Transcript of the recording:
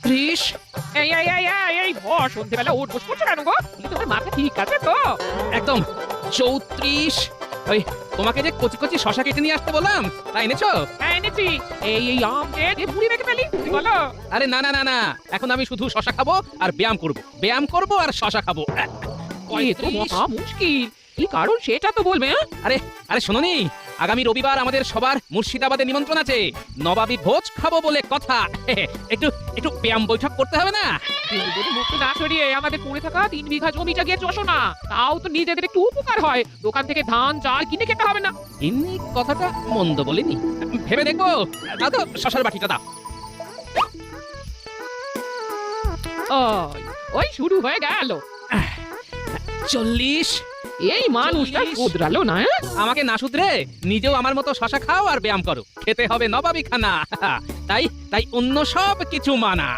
30। এই ভর সন্ধ্যেবেলা উঠ বস করছো কেন গো? তোমার মাথা ঠিক আছে তো? একদম 34। ওই তোমাকে যে কচি কচি শশা কেটে নিয়ে আসতে বললাম, তা এনেছো? হ্যাঁ এনেছি। এই আম যে ভুড়ি রেখে ফেলি বলো। আরে না না না না, এখন আমি শুধু শশা খাবো আর ব্যায়াম করব আর শশা খাবো। এ তো মহা মুশকিল। কি কারণ সেটা তো বলবে। আরে আরে শোনোনি, আগামী রবিবার আমাদের সবার মুর্শিদাবাদে নিমন্ত্রণ আছে। নবাবী ভোজ খাবো বলে কথা। একটু একটু ব্যায়াম বৈঠক করতে হবে না? মুক্ত না সরিয়ে আমাদের পড়ে থাকা 3 বিঘা জমিটা গিয়ে চষো না। তাও তো নিজেদের একটু উপকার হয়। দোকান থেকে ধান চাল কিনে খেতে হবে না। এমনি কথাটা মন্দ বলিনি, ভেবে দেখবো। দাও তো শশার বাটিটা দাও। ওই শুরু হয়ে গেল। 40। এই মানুষটা 40 শুধরালো না। আমাকে না শুধরে নিজেও আমার মতো শশা খাও আর ব্যায়াম করো। খেতে হবে নবাবী খানা। তাই তাই অন্য সব কিছু মানা।